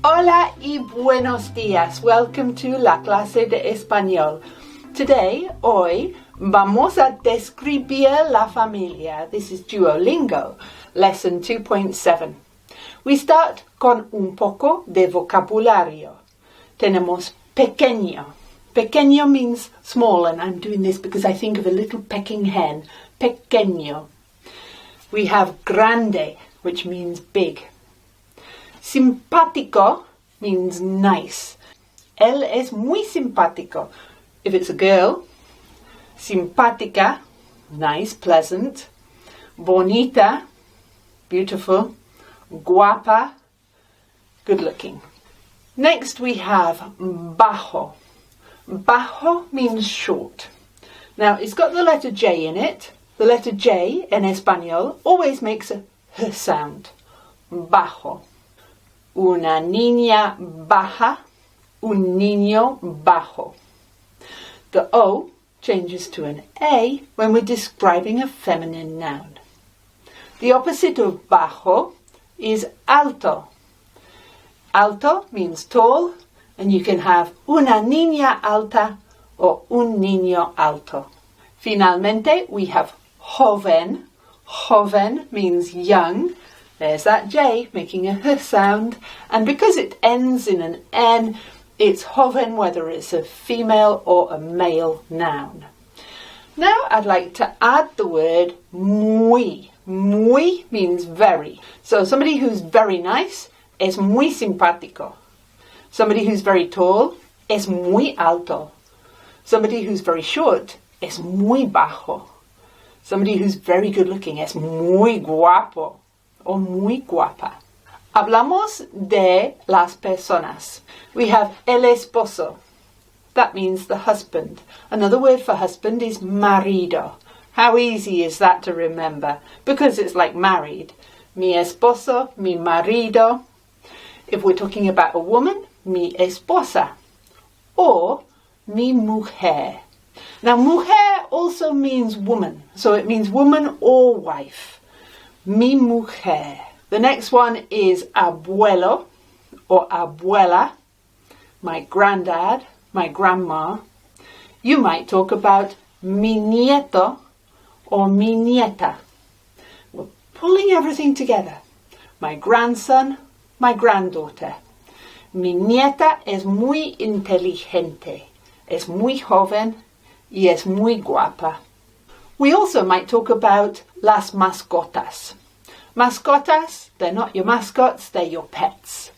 Hola y buenos días. Welcome to la clase de español. Hoy, vamos a describir la familia. This is Duolingo, lesson 2.7. We start con un poco de vocabulario. Tenemos pequeño. Pequeño means small, and I'm doing this because I think of a little pecking hen. Pequeño. We have grande, which means big. Simpático means nice. Él es muy simpático. If it's a girl, simpática, nice, pleasant. Bonita, beautiful. Guapa, good looking. Next we have bajo. Bajo means short. Now it's got the letter J in it. The letter J in español always makes a H sound. Bajo. Una niña baja, un niño bajo. The O changes to an A when we're describing a feminine noun. The opposite of bajo is alto. Alto means tall, and you can have una niña alta or un niño alto. Finalmente, we have joven. Joven means young. There's that J making a H sound, and because it ends in an N, it's joven whether it's a female or a male noun. Now I'd like to add the word muy. Muy means very. So somebody who's very nice es muy simpático. Somebody who's very tall es muy alto. Somebody who's very short es muy bajo. Somebody who's very good looking es muy guapo. O muy guapa. Hablamos de las personas. We have el esposo. That means the husband. Another word for husband is marido. How easy is that to remember? Because it's like married. Mi esposo, mi marido. If we're talking about a woman, mi esposa. Or mi mujer. Now mujer also means woman. So it means woman or wife. Mi mujer. The next one is abuelo or abuela, my granddad, my grandma. You might talk about mi nieto or mi nieta. We're pulling everything together. My grandson, my granddaughter. Mi nieta es muy inteligente, es muy joven y es muy guapa. We also might talk about las mascotas. Mascotas, they're not your mascots, they're your pets.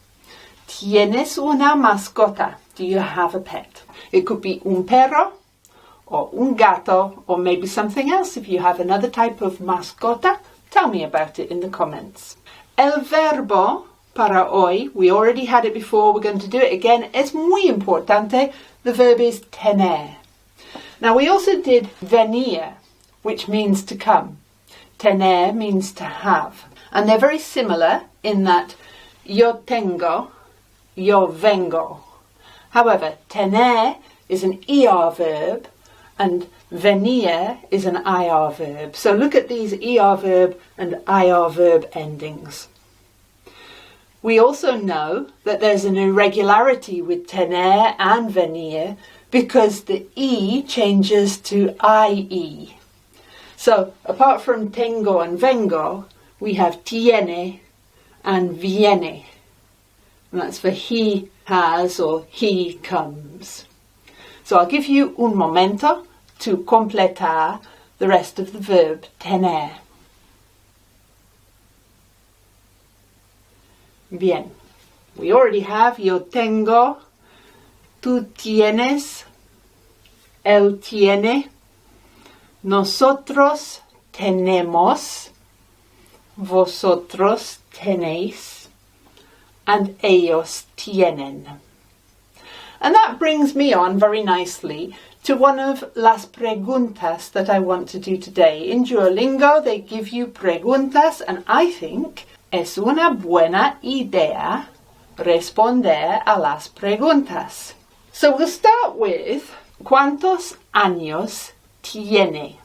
¿Tienes una mascota? Do you have a pet? It could be un perro or un gato or maybe something else. If you have another type of mascota, tell me about it in the comments. El verbo para hoy, we already had it before, we're going to do it again. Es muy importante. The verb is tener. Now we also did venir, which means to come. Tener means to have. And they're very similar in that yo tengo, yo vengo. However, tener is an ER verb and venir is an IR verb. So look at these ER verb and IR verb endings. We also know that there's an irregularity with tener and venir because the E changes to IE. So, apart from tengo and vengo, we have tiene and viene. And that's for he has or he comes. So I'll give you un momento to completar the rest of the verb tener. Bien. We already have yo tengo, tú tienes, él tiene, nosotros tenemos, vosotros tenéis, and ellos tienen. And that brings me on very nicely to one of las preguntas that I want to do today. In Duolingo they give you preguntas, and I think es una buena idea responder a las preguntas. So we'll start with ¿cuántos años tiene?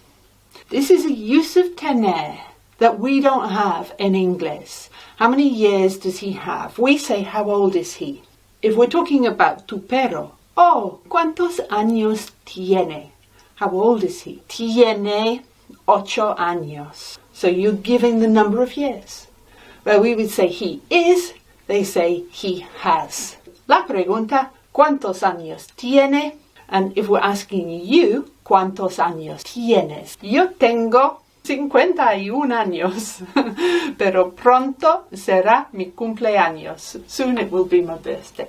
This is a use of tener that we don't have in English. How many years does he have? We say, how old is he? If we're talking about tu perro, oh, ¿cuántos años tiene? How old is he? Tiene 8 años. So you're giving the number of years. Where we would say he is, they say he has. La pregunta, ¿cuántos años tiene? And if we're asking you, ¿cuántos años tienes? Yo tengo 51 años, pero pronto será mi cumpleaños. Soon it will be my birthday.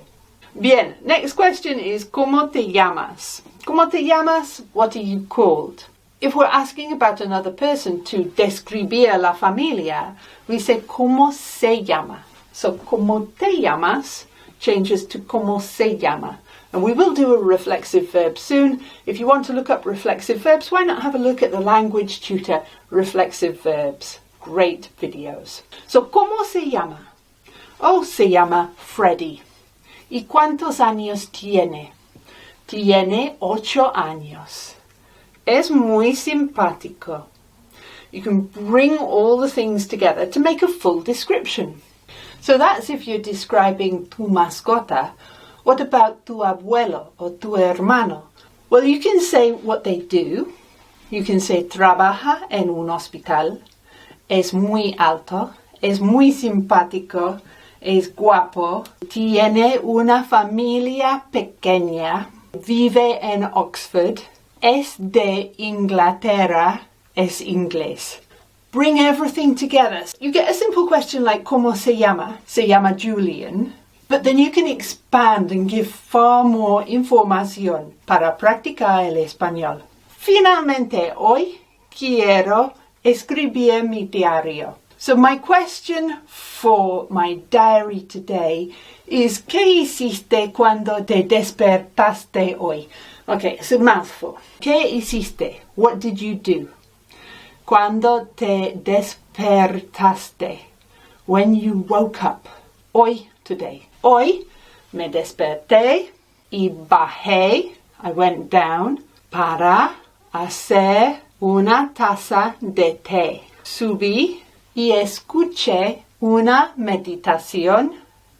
Bien, next question is, ¿cómo te llamas? ¿Cómo te llamas? What are you called? If we're asking about another person to describir la familia, we say, ¿cómo se llama? So, ¿cómo te llamas? Changes to ¿cómo se llama? And we will do a reflexive verb soon. If you want to look up reflexive verbs, why not have a look at the Language Tutor Reflexive Verbs? Great videos. So, ¿cómo se llama? Oh, se llama Freddy. ¿Y cuántos años tiene? Tiene 8 años. Es muy simpático. You can bring all the things together to make a full description. So that's if you're describing tu mascota. What about tu abuelo or tu hermano? Well, you can say what they do. You can say trabaja en un hospital. Es muy alto. Es muy simpático. Es guapo. Tiene una familia pequeña. Vive en Oxford. Es de Inglaterra. Es inglés. Bring everything together. You get a simple question like ¿cómo se llama? Se llama Julian. But then you can expand and give far more información para practicar el español. Finalmente, hoy quiero escribir mi diario. So my question for my diary today is ¿qué hiciste cuando te despertaste hoy? Okay, it's a mouthful. ¿Qué hiciste? What did you do? Cuando te despertaste. When you woke up. Hoy, today. Hoy me desperté y bajé, I went down, para hacer una taza de té. Subí y escuché una meditación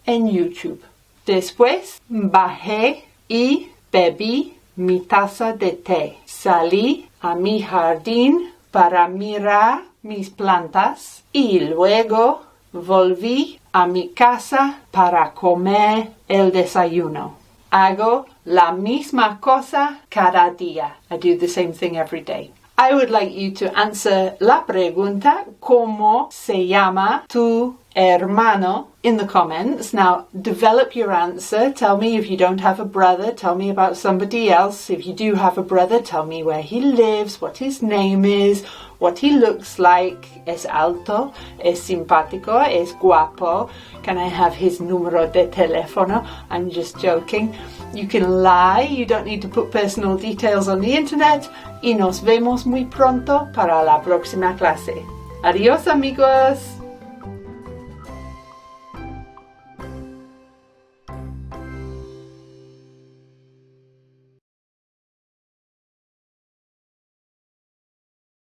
en YouTube. Después bajé y bebí mi taza de té. Salí a mi jardín para mirar mis plantas y luego volví a mi casa para comer el desayuno. Hago la misma cosa cada día. I do the same thing every day. I would like you to answer la pregunta ¿cómo se llama tu hermano? In the comments. Now, develop your answer. Tell me if you don't have a brother. Tell me about somebody else. If you do have a brother, tell me where he lives, what his name is, what he looks like. Es alto, es simpático, es guapo. Can I have his número de teléfono? I'm just joking. You can lie. You don't need to put personal details on the internet. Y nos vemos muy pronto para la próxima clase. Adiós, amigos.